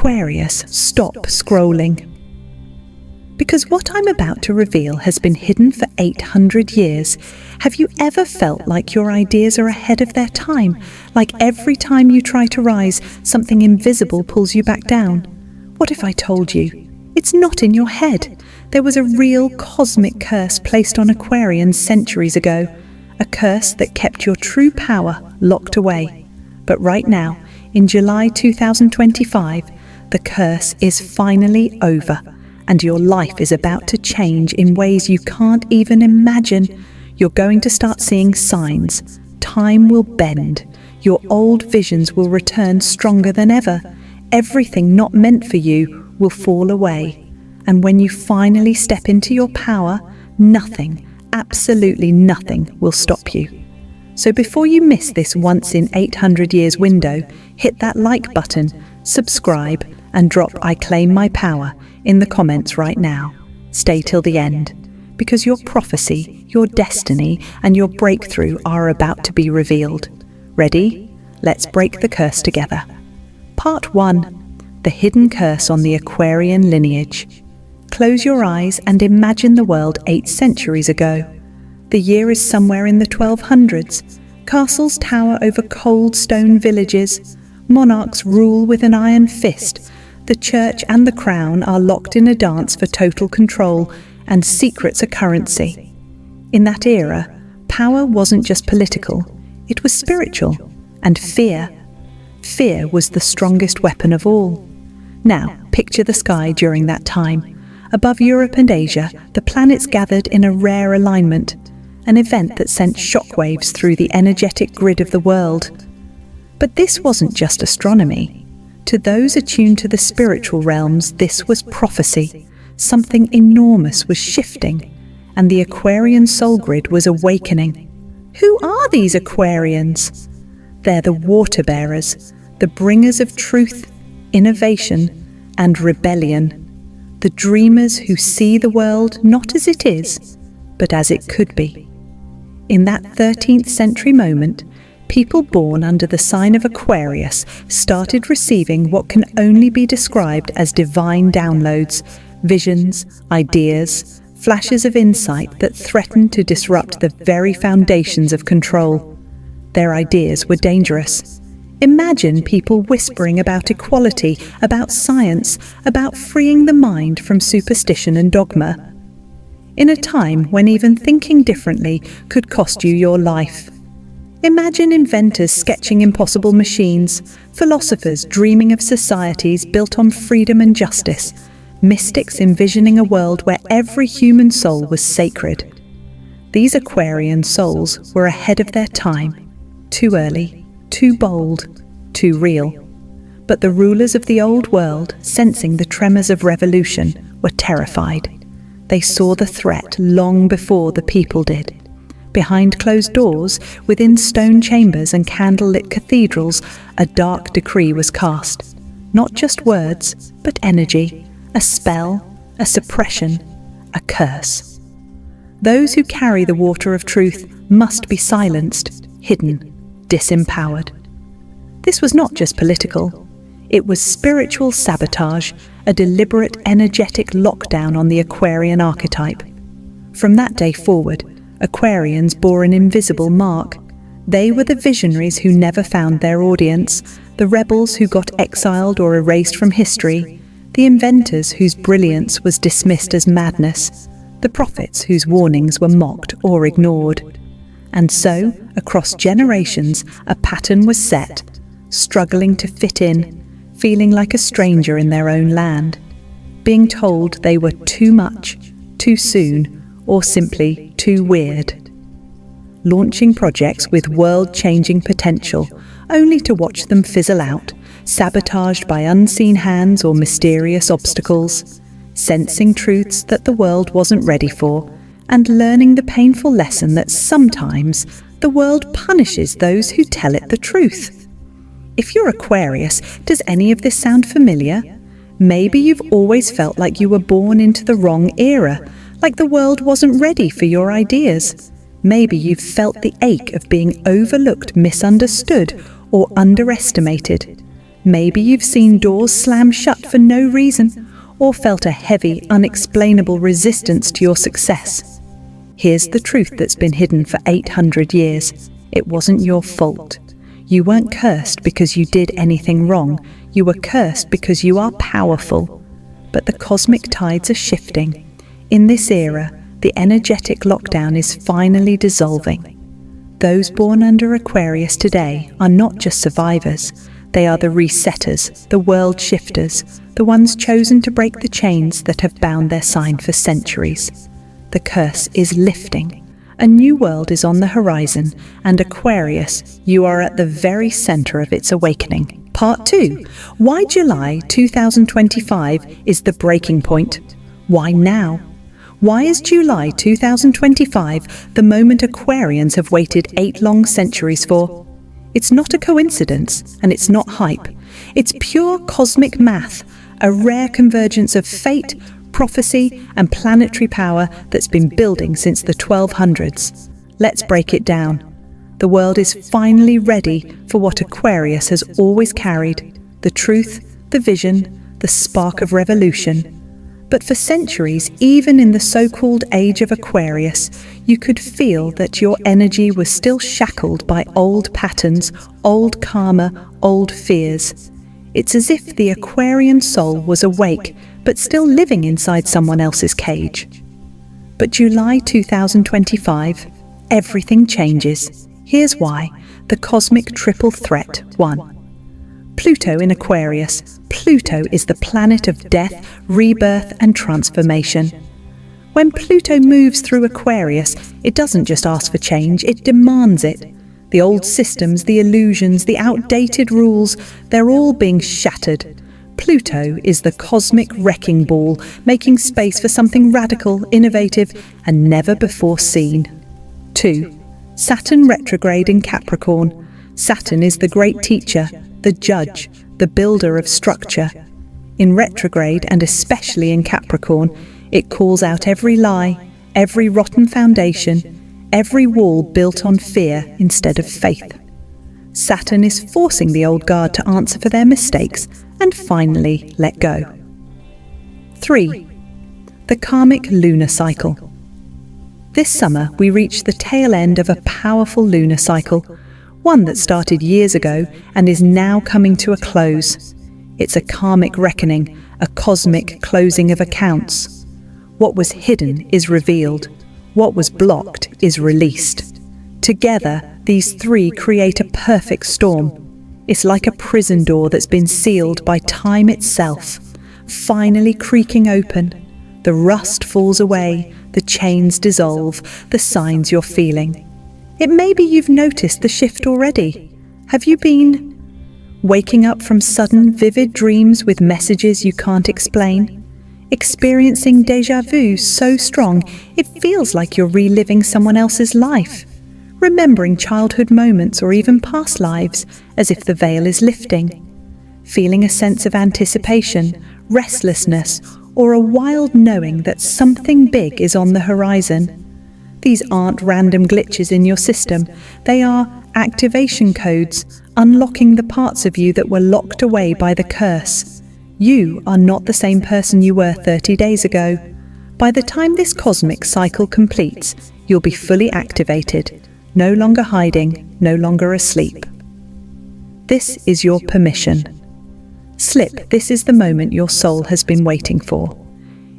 Aquarius, stop scrolling. Because what I'm about to reveal has been hidden for 800 years. Have you ever felt like your ideas are ahead of their time? Like every time you try to rise, something invisible pulls you back down? What if I told you? It's not in your head. There was a real cosmic curse placed on Aquarians centuries ago. A curse that kept your true power locked away. But right now, in July 2025, the curse is finally over. And your life is about to change in ways you can't even imagine. You're going to start seeing signs. Time will bend. Your old visions will return stronger than ever. Everything not meant for you will fall away. And when you finally step into your power, nothing, absolutely nothing, will stop you. So before you miss this once in 800 years window, hit that like button, subscribe, and drop "I claim my power" in the comments right now. Stay till the end, because your prophecy, your destiny, and your breakthrough are about to be revealed. Ready? Let's break the curse together. Part 1. The hidden curse on the Aquarian lineage. Close your eyes and imagine the world 8 centuries ago. The year is somewhere in the 1200s. Castles tower over cold stone villages. Monarchs rule with an iron fist. The church and the crown are locked in a dance for total control, and secrets are currency. In that era, power wasn't just political, it was spiritual, and fear. Fear was the strongest weapon of all. Now, picture the sky during that time. Above Europe and Asia, the planets gathered in a rare alignment, an event that sent shockwaves through the energetic grid of the world. But this wasn't just astronomy. To those attuned to the spiritual realms, this was prophecy. Something enormous was shifting, and the Aquarian soul grid was awakening. Who are these Aquarians? They're the water bearers, the bringers of truth, innovation, and rebellion. The dreamers who see the world not as it is, but as it could be. In that 13th century moment, people born under the sign of Aquarius started receiving what can only be described as divine downloads, visions, ideas, flashes of insight that threatened to disrupt the very foundations of control. Their ideas were dangerous. Imagine people whispering about equality, about science, about freeing the mind from superstition and dogma. In a time when even thinking differently could cost you your life. Imagine inventors sketching impossible machines, philosophers dreaming of societies built on freedom and justice, mystics envisioning a world where every human soul was sacred. These Aquarian souls were ahead of their time, too early, too bold, too real. But the rulers of the old world, sensing the tremors of revolution, were terrified. They saw the threat long before the people did. Behind closed doors, within stone chambers and candle-lit cathedrals, a dark decree was cast. Not just words, but energy, a spell, a suppression, a curse. Those who carry the water of truth must be silenced, hidden, disempowered. This was not just political. It was spiritual sabotage, a deliberate energetic lockdown on the Aquarian archetype. From that day forward, Aquarians bore an invisible mark. They were the visionaries who never found their audience, the rebels who got exiled or erased from history, the inventors whose brilliance was dismissed as madness, the prophets whose warnings were mocked or ignored. And so, across generations, a pattern was set, struggling to fit in, feeling like a stranger in their own land, being told they were too much, too soon, or simply too weird. Launching projects with world-changing potential, only to watch them fizzle out, sabotaged by unseen hands or mysterious obstacles, sensing truths that the world wasn't ready for, and learning the painful lesson that sometimes the world punishes those who tell it the truth. If you're Aquarius, does any of this sound familiar? Maybe you've always felt like you were born into the wrong era, like the world wasn't ready for your ideas. Maybe you've felt the ache of being overlooked, misunderstood, or underestimated. Maybe you've seen doors slam shut for no reason, or felt a heavy, unexplainable resistance to your success. Here's the truth that's been hidden for 800 years. It wasn't your fault. You weren't cursed because you did anything wrong. You were cursed because you are powerful. But the cosmic tides are shifting. In this era, the energetic lockdown is finally dissolving. Those born under Aquarius today are not just survivors. They are the resetters, the world shifters, the ones chosen to break the chains that have bound their sign for centuries. The curse is lifting. A new world is on the horizon, and Aquarius, you are at the very center of its awakening. Part 2. Why July 2025 is the breaking point. Why now? Why is July 2025 the moment Aquarians have waited 8 long centuries for? It's not a coincidence, and it's not hype. It's pure cosmic math, a rare convergence of fate, prophecy, and planetary power that's been building since the 1200s. Let's break it down. The world is finally ready for what Aquarius has always carried: the truth, the vision, the spark of revolution. But for centuries, even in the so-called Age of Aquarius, you could feel that your energy was still shackled by old patterns, old karma, old fears. It's as if the Aquarian soul was awake, but still living inside someone else's cage. But July 2025, everything changes. Here's why. The cosmic triple threat. 1. Pluto in Aquarius. Pluto is the planet of death, rebirth, and transformation. When Pluto moves through Aquarius, it doesn't just ask for change, it demands it. The old systems, the illusions, the outdated rules, they're all being shattered. Pluto is the cosmic wrecking ball, making space for something radical, innovative, and never before seen. 2. Saturn retrograde in Capricorn. Saturn is the great teacher, the judge, the builder of structure. In retrograde, and especially in Capricorn, it calls out every lie, every rotten foundation, every wall built on fear instead of faith. Saturn is forcing the old guard to answer for their mistakes and finally let go. 3. The karmic lunar cycle. This summer, we reach the tail end of a powerful lunar cycle, one that started years ago and is now coming to a close. It's a karmic reckoning, a cosmic closing of accounts. What was hidden is revealed. What was blocked is released. Together, these three create a perfect storm. It's like a prison door that's been sealed by time itself, finally creaking open. The rust falls away, the chains dissolve, the signs you're feeling. It may be you've noticed the shift already. Have you been waking up from sudden, vivid dreams with messages you can't explain? Experiencing déjà vu so strong it feels like you're reliving someone else's life? Remembering childhood moments or even past lives as if the veil is lifting? Feeling a sense of anticipation, restlessness, or a wild knowing that something big is on the horizon? These aren't random glitches in your system. They are activation codes, unlocking the parts of you that were locked away by the curse. You are not the same person you were 30 days ago. By the time this cosmic cycle completes, you'll be fully activated, no longer hiding, no longer asleep. This is your permission. Slip, this is the moment your soul has been waiting for.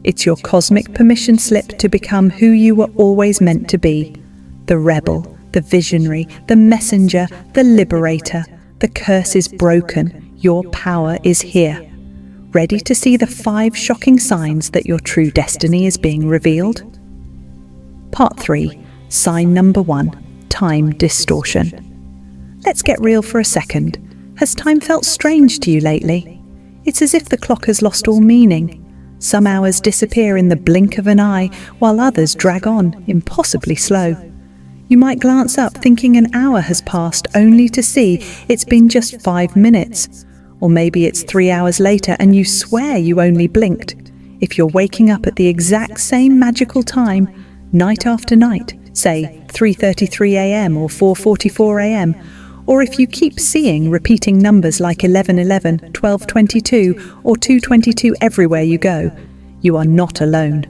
It's your cosmic permission slip to become who you were always meant to be. The rebel, the visionary, the messenger, the liberator. The curse is broken. Your power is here. Ready to see the 5 shocking signs that your true destiny is being revealed? Part 3. Sign number 1. Time distortion. Let's get real for a second. Has time felt strange to you lately? It's as if the clock has lost all meaning. Some hours disappear in the blink of an eye, while others drag on, impossibly slow. You might glance up thinking an hour has passed, only to see it's been just 5 minutes. Or maybe it's 3 hours later and you swear you only blinked. If you're waking up at the exact same magical time, night after night, say 3:33 a.m. or 4:44 a.m., or if you keep seeing repeating numbers like 1111, 1222, or 222 everywhere you go, you are not alone.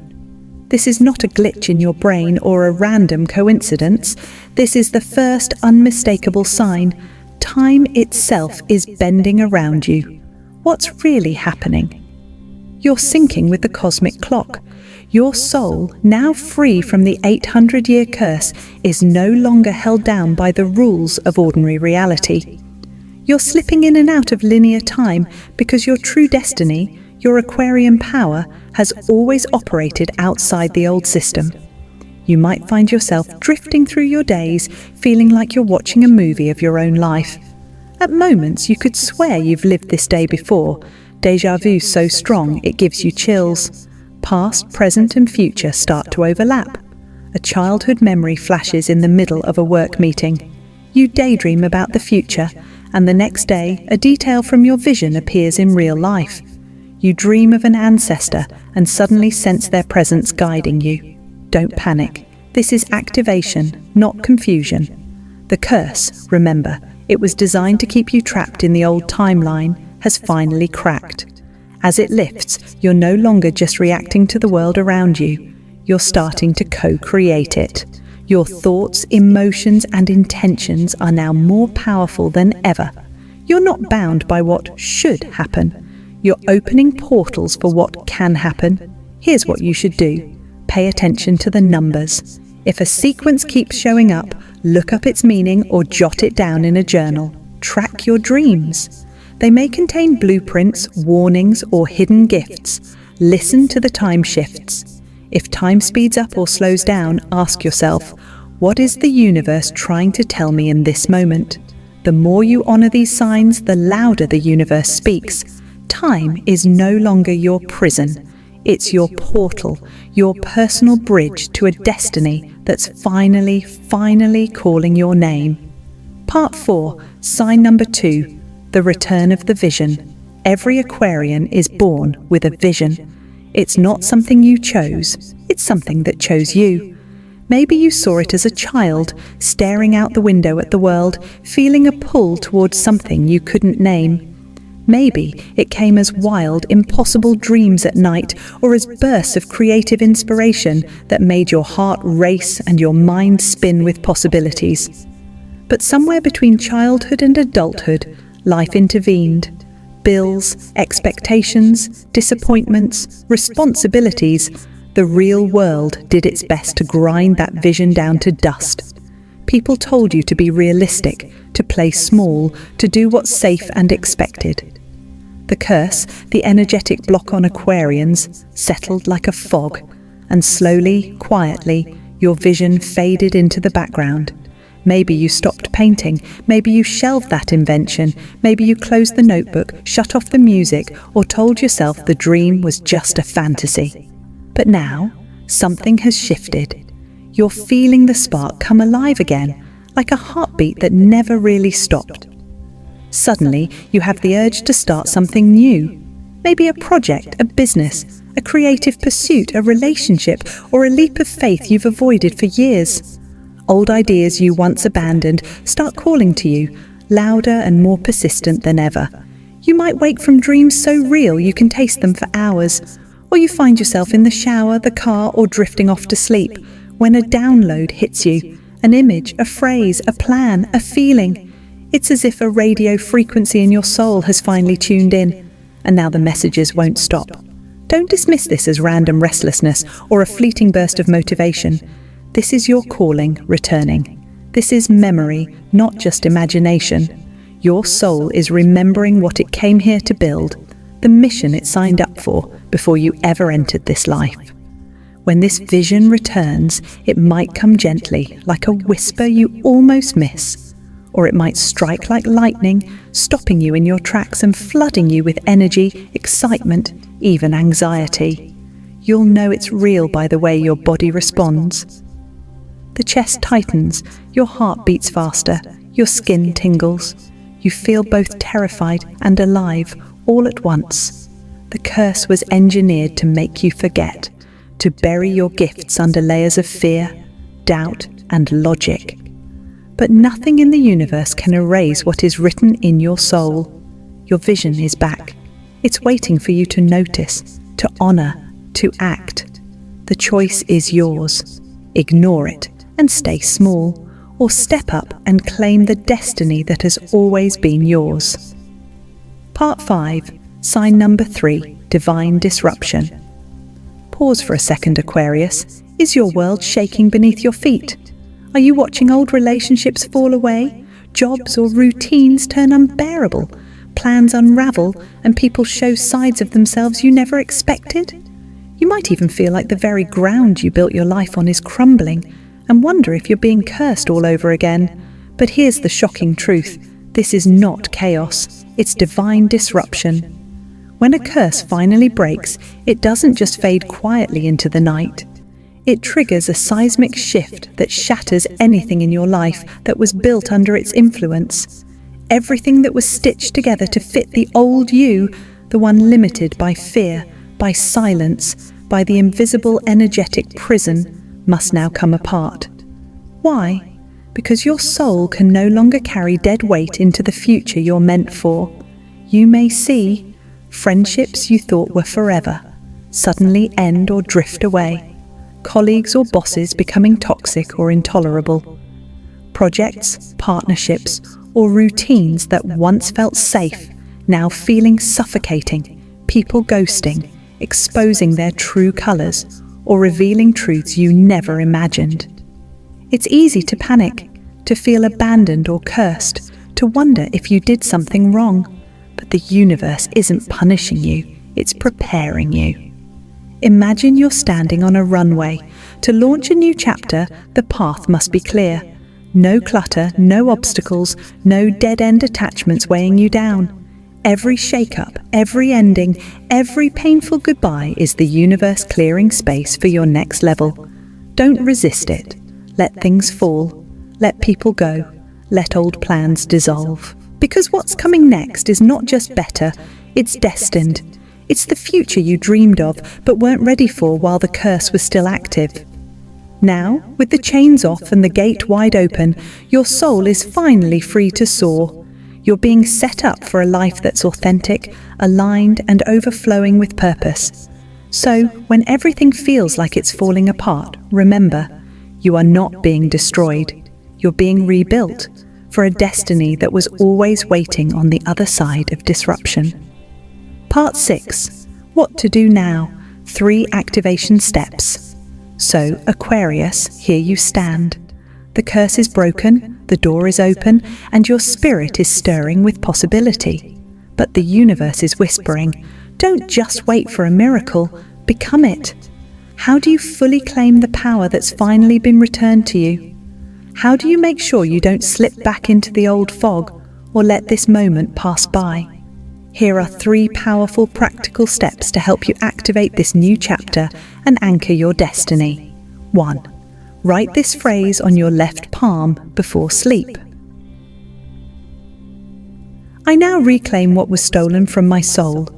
This is not a glitch in your brain or a random coincidence. This is the first unmistakable sign. Time itself is bending around you. What's really happening? You're syncing with the cosmic clock. Your soul, now free from the 800-year curse, is no longer held down by the rules of ordinary reality. You're slipping in and out of linear time because your true destiny, your Aquarian power, has always operated outside the old system. You might find yourself drifting through your days, feeling like you're watching a movie of your own life. At moments, you could swear you've lived this day before. Déjà vu so strong it gives you chills. Past, present and future start to overlap. A childhood memory flashes in the middle of a work meeting. You daydream about the future, and the next day, a detail from your vision appears in real life. You dream of an ancestor and suddenly sense their presence guiding you. Don't panic. This is activation, not confusion. The curse, remember, it was designed to keep you trapped in the old timeline, has finally cracked. As it lifts, you're no longer just reacting to the world around you. You're starting to co-create it. Your thoughts, emotions, and intentions are now more powerful than ever. You're not bound by what should happen. You're opening portals for what can happen. Here's what you should do. Pay attention to the numbers. If a sequence keeps showing up, look up its meaning or jot it down in a journal. Track your dreams. They may contain blueprints, warnings, or hidden gifts. Listen to the time shifts. If time speeds up or slows down, ask yourself, what is the universe trying to tell me in this moment? The more you honor these signs, the louder the universe speaks. Time is no longer your prison. It's your portal, your personal bridge to a destiny that's finally calling your name. Part 4, sign number 2, the return of the vision. Every Aquarian is born with a vision. It's not something you chose, it's something that chose you. Maybe you saw it as a child, staring out the window at the world, feeling a pull towards something you couldn't name. Maybe it came as wild, impossible dreams at night, or as bursts of creative inspiration that made your heart race and your mind spin with possibilities. But somewhere between childhood and adulthood, life intervened. Bills, expectations, disappointments, responsibilities. The real world did its best to grind that vision down to dust. People told you to be realistic, to play small, to do what's safe and expected. The curse, the energetic block on Aquarians, settled like a fog, and slowly, quietly, your vision faded into the background. Maybe you stopped painting, maybe you shelved that invention, maybe you closed the notebook, shut off the music, or told yourself the dream was just a fantasy. But now, something has shifted. You're feeling the spark come alive again, like a heartbeat that never really stopped. Suddenly, you have the urge to start something new. Maybe a project, a business, a creative pursuit, a relationship, or a leap of faith you've avoided for years. Old ideas you once abandoned start calling to you, louder and more persistent than ever. You might wake from dreams so real you can taste them for hours, or you find yourself in the shower, the car, or drifting off to sleep when a download hits you, an image, a phrase, a plan, a feeling. It's as if a radio frequency in your soul has finally tuned in, and now the messages won't stop. Don't dismiss this as random restlessness or a fleeting burst of motivation. This is your calling returning. This is memory, not just imagination. Your soul is remembering what it came here to build, the mission it signed up for before you ever entered this life. When this vision returns, it might come gently, like a whisper you almost miss, or it might strike like lightning, stopping you in your tracks and flooding you with energy, excitement, even anxiety. You'll know it's real by the way your body responds. The chest tightens, your heart beats faster, your skin tingles. You feel both terrified and alive all at once. The curse was engineered to make you forget, to bury your gifts under layers of fear, doubt, and logic. But nothing in the universe can erase what is written in your soul. Your vision is back. It's waiting for you to notice, to honor, to act. The choice is yours. Ignore it and stay small, or step up and claim the destiny that has always been yours. Part 5, sign number 3, divine disruption. Pause for a second, Aquarius. Is your world shaking beneath your feet? Are you watching old relationships fall away? Jobs or routines turn unbearable? Plans unravel and people show sides of themselves you never expected? You might even feel like the very ground you built your life on is crumbling and wonder if you're being cursed all over again. But here's the shocking truth. This is not chaos. It's divine disruption. When a curse finally breaks, it doesn't just fade quietly into the night. It triggers a seismic shift that shatters anything in your life that was built under its influence. Everything that was stitched together to fit the old you, the one limited by fear, by silence, by the invisible energetic prison, must now come apart. Why? Because your soul can no longer carry dead weight into the future you're meant for. You may see friendships you thought were forever suddenly end or drift away. Colleagues or bosses becoming toxic or intolerable. Projects, partnerships, or routines that once felt safe, now feeling suffocating. People ghosting, exposing their true colors, or revealing truths you never imagined. It's easy to panic, to feel abandoned or cursed, to wonder if you did something wrong. But the universe isn't punishing you, it's preparing you. Imagine you're standing on a runway. To launch a new chapter, the path must be clear. No clutter, no obstacles, no dead-end attachments weighing you down. Every shake-up, every ending, every painful goodbye is the universe clearing space for your next level. Don't resist it. Let things fall. Let people go. Let old plans dissolve. Because what's coming next is not just better, it's destined. It's the future you dreamed of but weren't ready for while the curse was still active. Now, with the chains off and the gate wide open, your soul is finally free to soar. You're being set up for a life that's authentic, aligned, and overflowing with purpose. So, when everything feels like it's falling apart, remember, you are not being destroyed. You're being rebuilt for a destiny that was always waiting on the other side of disruption. Part 6. What to do now? 3 activation steps. So, Aquarius, here you stand. The curse is broken, the door is open, and your spirit is stirring with possibility. But the universe is whispering, don't just wait for a miracle, become it. How do you fully claim the power that's finally been returned to you? How do you make sure you don't slip back into the old fog or let this moment pass by? Here are 3 powerful practical steps to help you activate this new chapter and anchor your destiny. 1. Write this phrase on your left palm before sleep. I now reclaim what was stolen from my soul.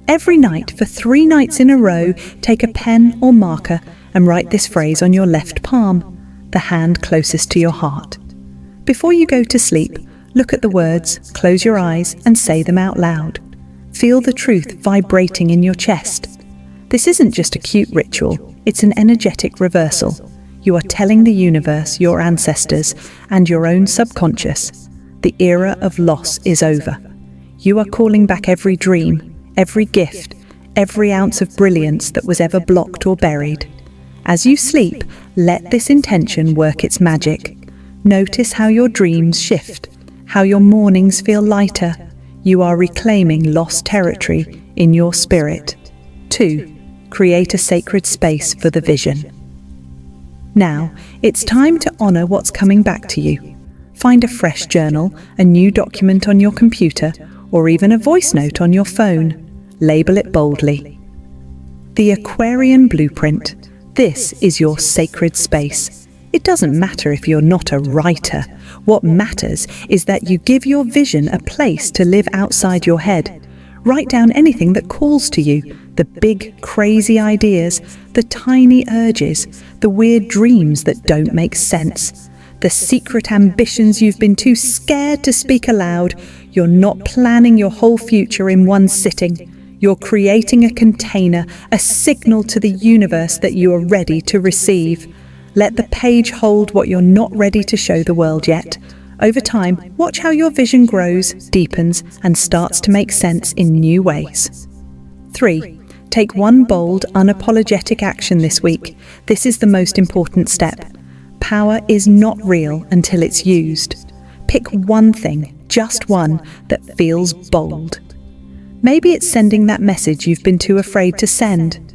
Every night for 3 nights in a row, take a pen or marker and write this phrase on your left palm, the hand closest to your heart. Before you go to sleep, look at the words, close your eyes and say them out loud. Feel the truth vibrating in your chest. This isn't just a cute ritual, it's an energetic reversal. You are telling the universe, your ancestors, and your own subconscious, the era of loss is over. You are calling back every dream, every gift, every ounce of brilliance that was ever blocked or buried. As you sleep, let this intention work its magic. Notice how your dreams shift, how your mornings feel lighter. You are reclaiming lost territory in your spirit. 2. Create a sacred space for the vision. Now, it's time to honor what's coming back to you. Find a fresh journal, a new document on your computer, or even a voice note on your phone. Label it boldly. The Aquarian Blueprint. This is your sacred space. It doesn't matter if you're not a writer. What matters is that you give your vision a place to live outside your head. Write down anything that calls to you, the big, crazy ideas, the tiny urges, the weird dreams that don't make sense. the secret ambitions you've been too scared to speak aloud. You're not planning your whole future in one sitting. You're creating a container, a signal to the universe that you are ready to receive. Let the page hold what you're not ready to show the world yet. Over time, watch how your vision grows, deepens, and starts to make sense in new ways. 3. Take one bold, unapologetic action this week. This is the most important step. Power is not real until it's used. Pick one thing, just one, that feels bold. Maybe it's sending that message you've been too afraid to send.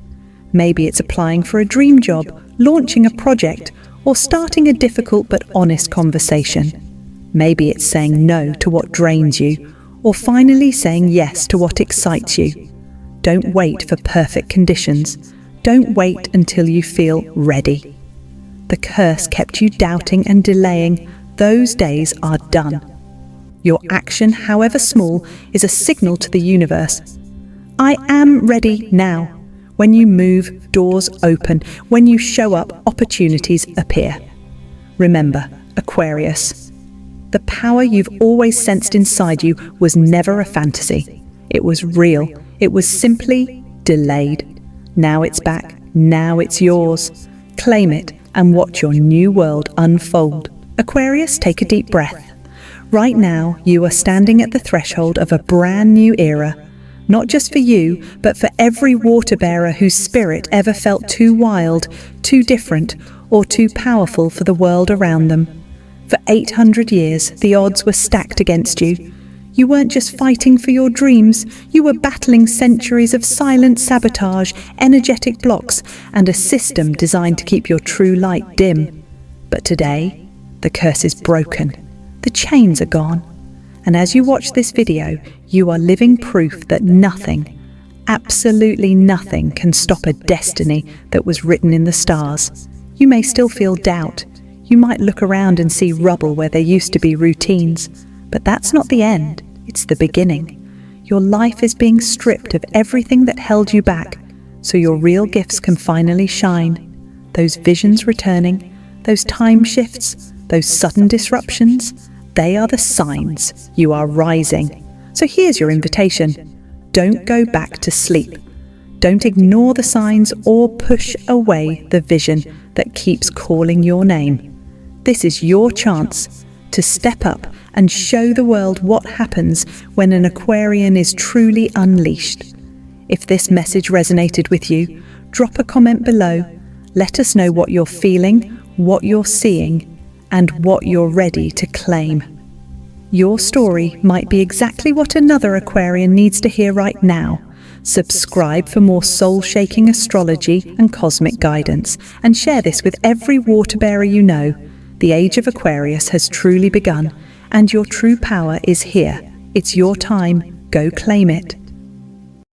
Maybe it's applying for a dream job, launching a project, or starting a difficult but honest conversation. Maybe it's saying no to what drains you, or finally saying yes to what excites you. Don't wait for perfect conditions. Don't wait until you feel ready. The curse kept you doubting and delaying. Those days are done. Your action, however small, is a signal to the universe. I am ready now. When you move, doors open. When you show up, opportunities appear. Remember, Aquarius, the power you've always sensed inside you was never a fantasy. It was real. It was simply delayed. Now it's back. Now it's yours. Claim it and watch your new world unfold. Aquarius, take a deep breath. Right now, you are standing at the threshold of a brand new era, not just for you, but for every water bearer whose spirit ever felt too wild, too different, or too powerful for the world around them. For 800 years, the odds were stacked against you. You weren't just fighting for your dreams, you were battling centuries of silent sabotage, energetic blocks, and a system designed to keep your true light dim. But today, the curse is broken. The chains are gone. And as you watch this video, you are living proof that nothing, absolutely nothing, can stop a destiny that was written in the stars. You may still feel doubt. You might look around and see rubble where there used to be routines. But that's not the end. It's the beginning. Your life is being stripped of everything that held you back, so your real gifts can finally shine. Those visions returning, those time shifts, those sudden disruptions, they are the signs you are rising. So here's your invitation. Don't go back to sleep. Don't ignore the signs or push away the vision that keeps calling your name. This is your chance to step up and show the world what happens when an Aquarian is truly unleashed. If this message resonated with you, drop a comment below. Let us know what you're feeling, what you're seeing, and what you're ready to claim. Your story might be exactly what another Aquarian needs to hear right now. Subscribe for more soul-shaking astrology and cosmic guidance, and share this with every water bearer you know. The Age of Aquarius has truly begun, and your true power is here. It's your time. Go claim it.